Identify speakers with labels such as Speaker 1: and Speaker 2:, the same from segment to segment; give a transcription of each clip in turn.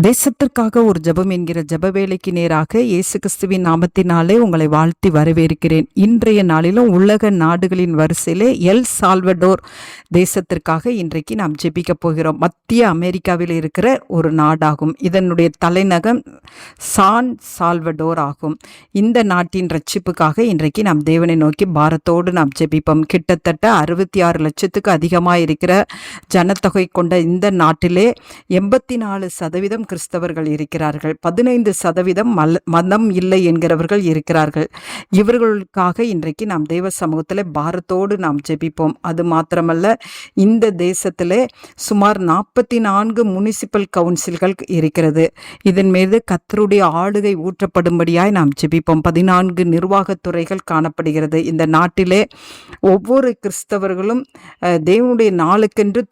Speaker 1: தேசத்திற்காக ஒரு ஜெபம் என்கிற ஜெப வேலைக்கு நேராக இயேசு கிறிஸ்துவின் நாமத்தினாலே உங்களை வாழ்த்தி வரவேற்கிறேன். இன்றைய நாளிலும் உலக நாடுகளின் வரிசையிலே எல் சால்வடோர் தேசத்திற்காக இன்றைக்கு நாம் ஜெபிக்க போகிறோம். மத்திய அமெரிக்காவில் இருக்கிற ஒரு நாடாகும். இதனுடைய தலைநகம் சான் சால்வடோர் ஆகும். இந்த நாட்டின் ரட்சிப்புக்காக இன்றைக்கு நாம் தேவனை நோக்கி பாரத்தோடு நாம் ஜெபிப்போம். கிட்டத்தட்ட 66 லட்சத்துக்கு அதிகமாக இருக்கிற ஜனத்தொகை கொண்ட இந்த நாட்டிலே 84% கிறிஸ்தவர்கள் இருக்கிறார்கள். 15% மதம் இல்லை என்கிறவர்கள் இருக்கிறார்கள். இவர்களுக்காக இன்றைக்கு நாம் தேவ சமூகத்தில் பாரத்தோடு நாம் ஜெபிப்போம். அது மாத்திரமல்ல, இந்த தேசத்திலே சுமார் 44 முனிசிபல் கவுன்சில்கள் இருக்கிறது. இதன் மீது கர்த்தருடைய ஆளுகை ஊற்றப்படும்படியாய் நாம் ஜெபிப்போம். 14 நிர்வாகத்துறைகள் காணப்படுகிறது. இந்த நாட்டிலே ஒவ்வொரு கிறிஸ்தவர்களும் தேவனுடைய நாளுக்கென்று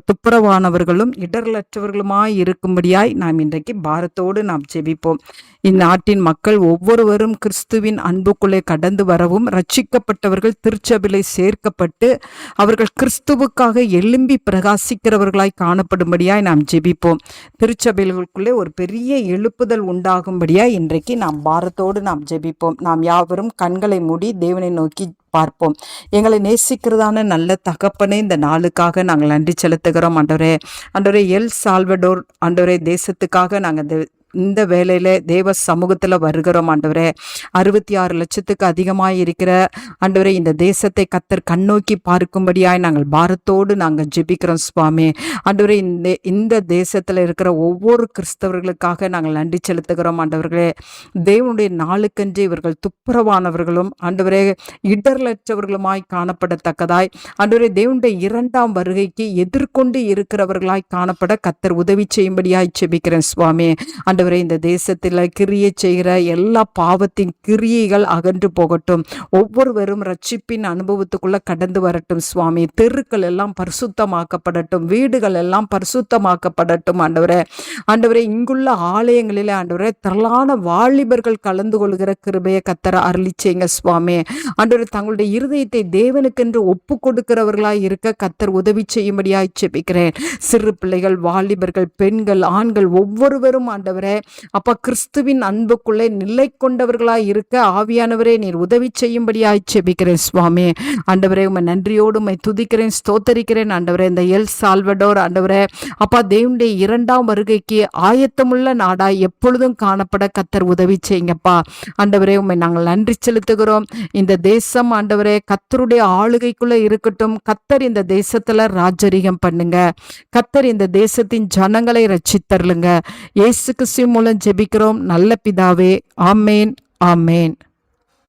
Speaker 1: துப்புரவானவர்களும் இடரலற்றவர்களுமாய் இருக்கும்படியாய் நாம் இன்றைக்கு பாரத்தோடு நாம் ஜெபிப்போம். இந்நாட்டின் மக்கள் ஒவ்வொருவரும் கிறிஸ்துவின் அன்புக்குள்ளே கடந்து வரவும், ரட்சிக்கப்பட்டவர்கள் திருச்சபையிலே சேர்க்கப்பட்டு அவர்கள் கிறிஸ்துவுக்காக எழும்பி பிரகாசிக்கிறவர்களாய் காணப்படும்படியாய் நாம் ஜெபிப்போம். திருச்சபைகளுக்குள்ளே ஒரு பெரிய எழுப்புதல் உண்டாகும்படியாய் இன்றைக்கு நாம் பாரத்தோடு நாம் ஜெபிப்போம். நாம் யாவரும் கண்களை மூடி தேவனை நோக்கி பார்ப்போம். எங்களை நேசிக்கிறதான நல்ல தகப்பனே, இந்த நாளுக்காக நாங்கள் நன்றி செலுத்துகிறோம். ஆண்டவரே எல் சால்வடோர் ஆண்டவரே தேசத்துக்காக நாங்கள் இந்த வேலையில தேவ சமூகத்தில் வருகிறோம். ஆண்டவரே 66 லட்சத்துக்கு அதிகமாக இருக்கிற ஆண்டவரே இந்த தேசத்தை கர்த்தர் கண்ணோக்கி பார்க்கும்படியாய் நாங்கள் பாரத்தோடு நாங்கள் ஜெபிக்கிறோம் சுவாமி. ஆண்டவரே இந்த தேசத்தில் இருக்கிற ஒவ்வொரு கிறிஸ்தவர்களுக்காக நாங்கள் நன்றி செலுத்துகிறோம். ஆண்டவர்களே, தேவனுடைய நாளுக்கென்று இவர்கள் துப்புரவானவர்களும் ஆண்டவரே இடர்லற்றவர்களுமாய் காணப்படத்தக்கதாய் ஆண்டவரே தேவனுடைய 2ஆம் வருகைக்கு எதிர்கொண்டு இருக்கிறவர்களாய் காணப்பட கர்த்தர் உதவி செய்யும்படியாய் ஜெபிக்கிறேன் சுவாமி. ஆண்டவரே, இந்த தேசத்தில் கிரியை செய்கிற எல்லா பாவத்தின் கிரியைகள் அகன்று போகட்டும். ஒவ்வொருவரும் ரட்சிப்பின் அனுபவத்துக்குள்ள கடந்து வரட்டும் சுவாமி. தெருக்கள் எல்லாம் பரிசுத்தமாக்கப்படட்டும், வீடுகள் எல்லாம் பரிசுத்தமாக்கப்படட்டும். ஆண்டவரே இங்குள்ள ஆலயங்களிலே ஆண்டவரே திரளான வாலிபர்கள் கலந்து கொள்கிற கிருபையை கர்த்தர் அருளி செய்யுங்க சுவாமி. ஆண்டவரே, தங்களுடைய இருதயத்தை தேவனுக்கென்று ஒப்பு கொடுக்கிறவர்களாய் இருக்க கர்த்தர் உதவி செய்யும்படியாய் ஜெபிக்கிறேன். சிறு பிள்ளைகள், வாலிபர்கள், பெண்கள், ஆண்கள் ஒவ்வொருவரும் ஆண்டவரே அப்பா கிறிஸ்துவின் அன்புக்குள்ளே நிலை கொண்டவர்களாய் இருக்க ஆவியானவரே நீர் உதவி செய்யும்படியாய் ஜெபிக்கிறேன் சுவாமி. ஆண்டவரே, உம்மை நன்றியோடு உம்மை துதிக்கிறேன், ஸ்தோத்தரிக்கிறேன். ஆண்டவரே, இந்த எல் சால்வடோர் ஆண்டவரே அப்பா தேவனுடைய 2ஆம் வருகைக்கு ஆயத்தமுள்ள நாடாய் எப்பொழுதும் காணப்பட கர்த்தர் உதவி செய்யுங்கப்பா. ஆண்டவரே, உம்மை நாங்கள் நன்றி செலுத்துகிறோம். இந்த தேசம் ஆண்டவரே கர்த்தருடைய ஆளுகைக்குள்ள இருக்கட்டும். கர்த்தர் இந்த தேசத்துல ராஜரிகம் பண்ணுங்க. கர்த்தர் இந்த தேசத்தின் ஜனங்களை ரட்சித்தருளுங்க. இயேசு கிறிஸ்து மூலம் ஜெபிக்கிறோம் நல்ல பிதாவே. ஆமேன், ஆமேன்.